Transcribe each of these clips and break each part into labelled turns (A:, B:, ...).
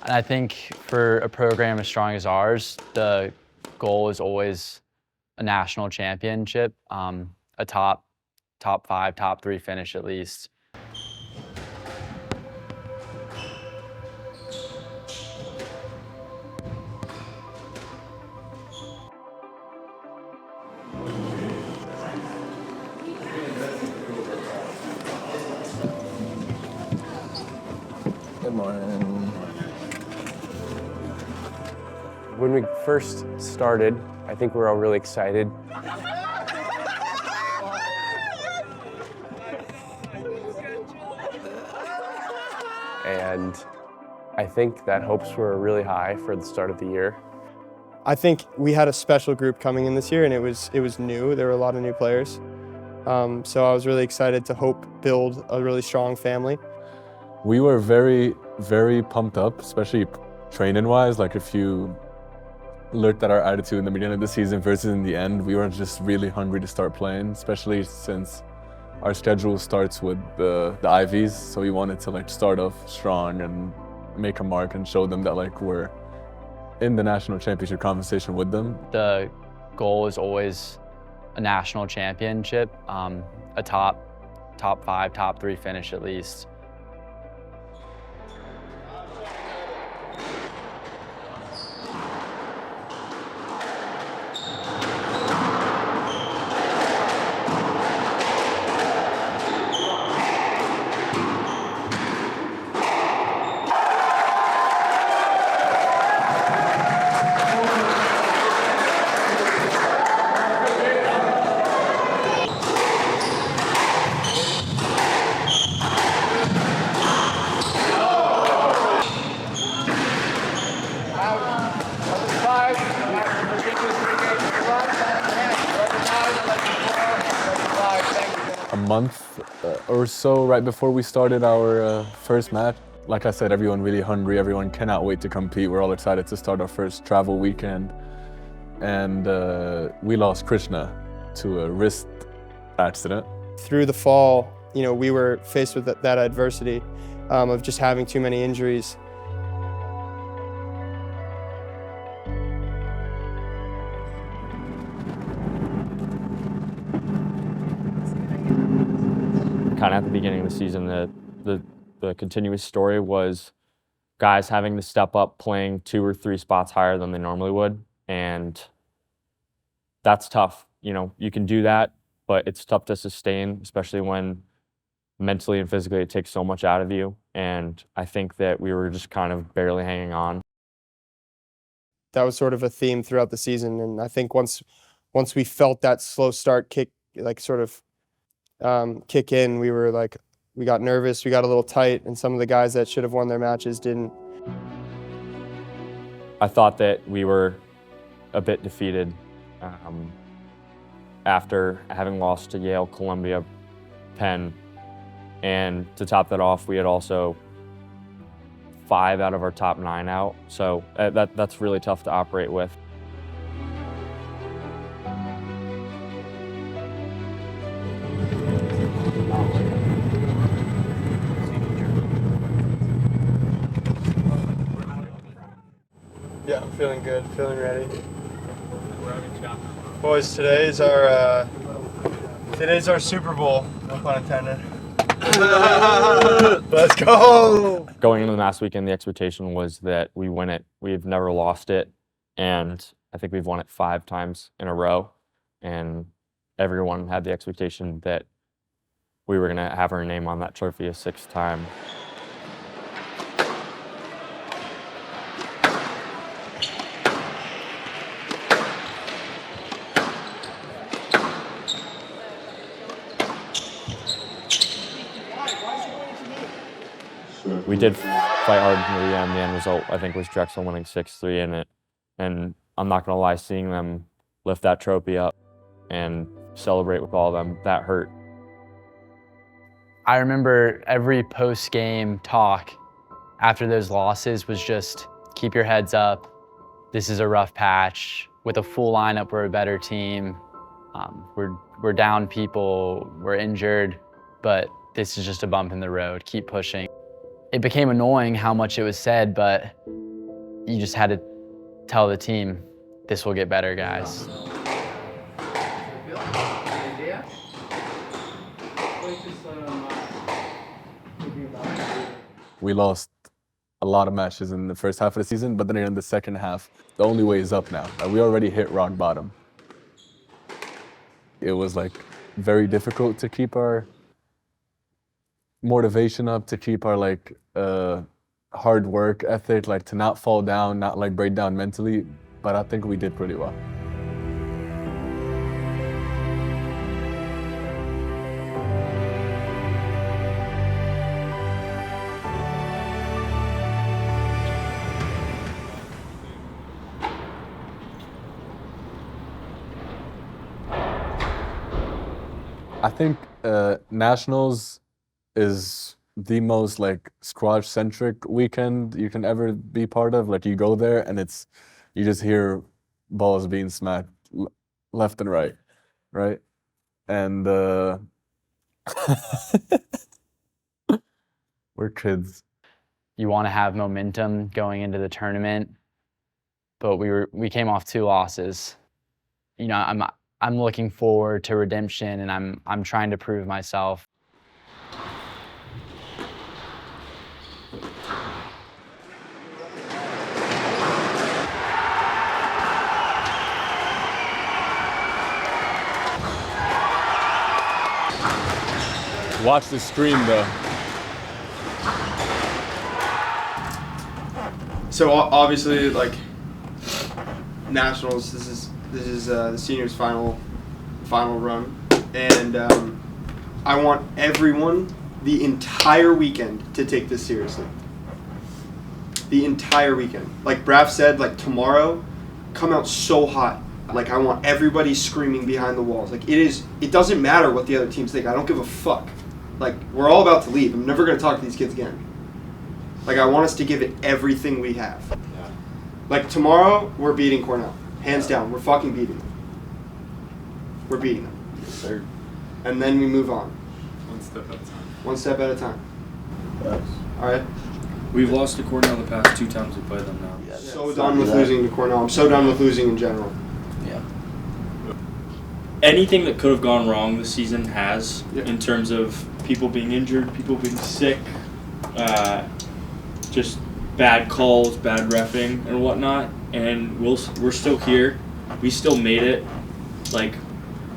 A: And I think for a program as strong as ours, the goal is always a national championship, a top 5, top 3 finish at least.
B: Good morning.
C: When we first started, I think we were all really excited. And I think that hopes were really high for the start of the year.
D: I think we had a special group coming in this year, and it was new. There were a lot of new players. So I was really excited to build a really strong family.
B: We were very, very pumped up, especially training-wise. Like if you looked at our attitude in the beginning of the season versus in the end, we were just really hungry to start playing, especially since our schedule starts with the Ivies. So we wanted to start off strong and make a mark and show them that we're in the national championship conversation with them.
A: The goal is always a national championship, a top 5, top 3 finish at least.
B: A month or so right before we started our first match. Like I said, everyone really hungry, everyone cannot wait to compete. We're all excited to start our first travel weekend. And we lost Prajna to a wrist accident.
D: Through the fall, we were faced with that adversity of just having too many injuries.
E: Kind of at the beginning of the season, the continuous story was guys having to step up playing 2 or 3 spots higher than they normally would, and that's tough. You can do that, but it's tough to sustain, especially when mentally and physically it takes so much out of you, and I think that we were just kind of barely hanging on.
D: That was sort of a theme throughout the season, and I think once we felt that slow start kick kick in, we got nervous, we got a little tight, and some of the guys that should have won their matches didn't.
E: I thought that we were a bit defeated after having lost to Yale, Columbia, Penn, and to top that off, we had also 5 out of our top 9 out, so that's really tough to operate with.
D: Yeah, I'm feeling good, feeling ready. Boys, today's our Super Bowl, no pun intended. Let's go!
E: Going into the last weekend, the expectation was that we win it. We've never lost it, and I think we've won it 5 times in a row, and everyone had the expectation that we were going to have our name on that trophy a 6th time. We did fight hard until the end. The end result, I think, was Drexel winning 6-3 in it. And I'm not going to lie, seeing them lift that trophy up and celebrate with all of them, that hurt.
A: I remember every post-game talk after those losses was just keep your heads up. This is a rough patch. With a full lineup, we're a better team. We're down people, we're injured, but this is just a bump in the road. Keep pushing. It became annoying how much it was said, but you just had to tell the team, this will get better, guys.
B: We lost a lot of matches in the first half of the season, but then in the second half, the only way is up now. We already hit rock bottom. It was like very difficult to keep our motivation up, to keep our like hard work ethic, like to not fall down, not like break down mentally, but I think we did pretty well. I think Nationals is the most like squash-centric weekend you can ever be part of. Like you go there and you just hear balls being smacked left and right, right? And we're kids.
A: You want to have momentum going into the tournament, but we came off 2 losses. You know, I'm looking forward to redemption, and I'm trying to prove myself.
B: Watch the screen though.
D: So obviously, like Nationals, this is the seniors' final run, and I want everyone the entire weekend to take this seriously. The entire weekend, like Braff said, like tomorrow, come out so hot. Like I want everybody screaming behind the walls. Like it doesn't matter what the other teams think. I don't give a fuck. Like we're all about to leave. I'm never gonna talk to these kids again. Like I want us to give it everything we have. Yeah. Like tomorrow, we're beating Cornell. Hands down, we're fucking beating them. We're beating them.
B: Yes, sir.
D: And then we move on.
B: One step at a time.
D: One step at a time.
B: Yes.
D: All right?
F: We've lost to Cornell the past 2 times we played them now.
D: Yeah, so done with losing to Cornell. I'm so done with losing in general.
F: Yeah. Anything that could have gone wrong this season has, in terms of people being injured, people being sick, just bad calls, bad reffing, and whatnot. And we're still here. We still made it. Like,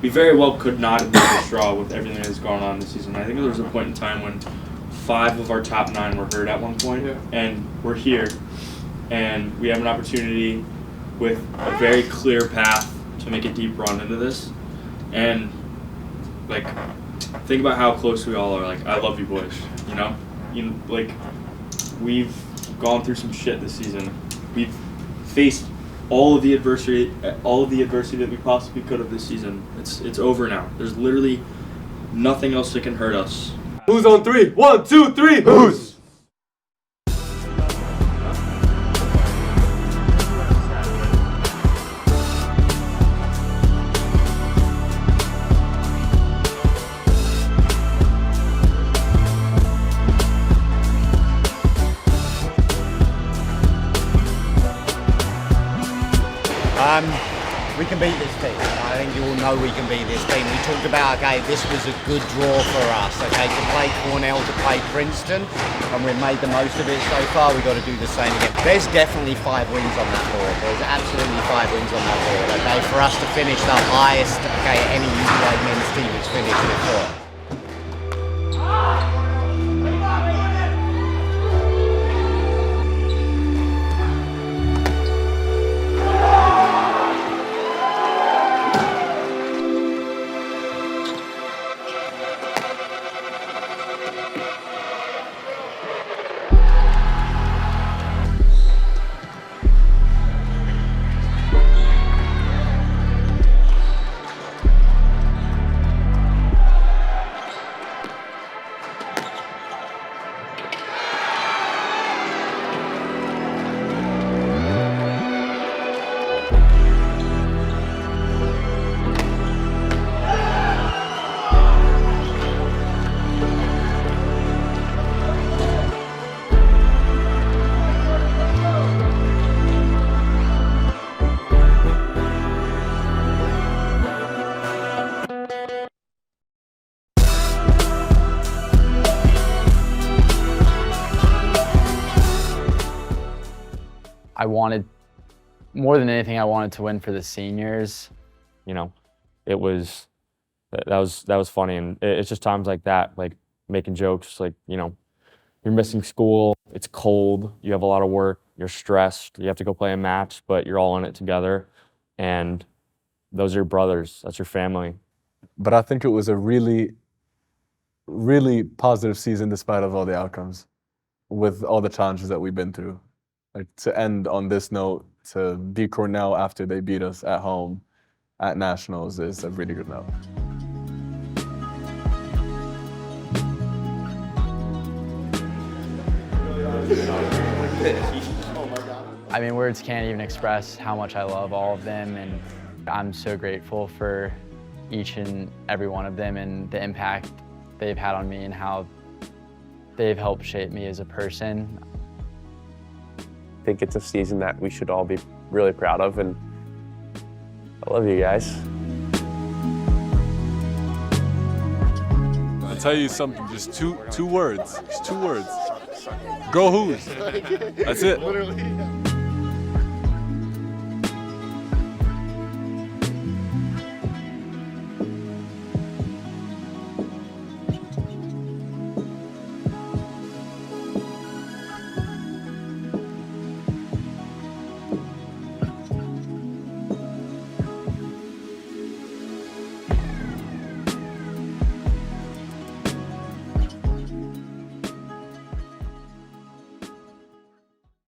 F: we very well could not have been the straw with everything that's gone on this season. I think there was a point in time when 5 of our top 9 were hurt at one point, and we're here. And we have an opportunity with a very clear path to make a deep run into this. And, like, think about how close we all are. Like, I love you boys, you know? Like, we've gone through some shit this season. We've faced all of the adversity that we possibly could have this season. It's over now. There's literally nothing else that can hurt us.
D: Who's on 3? 1, 2, 3. Who's?
G: We can beat this team. I think you all know we can beat this team. We talked about, okay, this was a good draw for us, okay, to play Cornell, to play Princeton, and we've made the most of it so far. We've got to do the same again. There's definitely 5 wins on that board. There's absolutely 5 wins on that board, okay, for us to finish the highest, okay, any UVA men's team has finished before.
A: I wanted, more than anything, I wanted to win for the seniors.
E: You know, it was, that was funny. And it's just times like that, like making jokes, like, you know, you're missing school, it's cold, you have a lot of work, you're stressed, you have to go play a match, but you're all in it together. And those are your brothers, that's your family.
B: But I think it was a really, really positive season despite of all the outcomes, with all the challenges that we've been through. Like, to end on this note, to beat Cornell after they beat us at home at Nationals is a really good note.
A: I mean, words can't even express how much I love all of them, and I'm so grateful for each and every one of them and the impact they've had on me and how they've helped shape me as a person.
C: I think it's a season that we should all be really proud of, and I love you guys.
B: I'll tell you something, just two words, just 2 words. Go Who's. That's it.
H: Literally.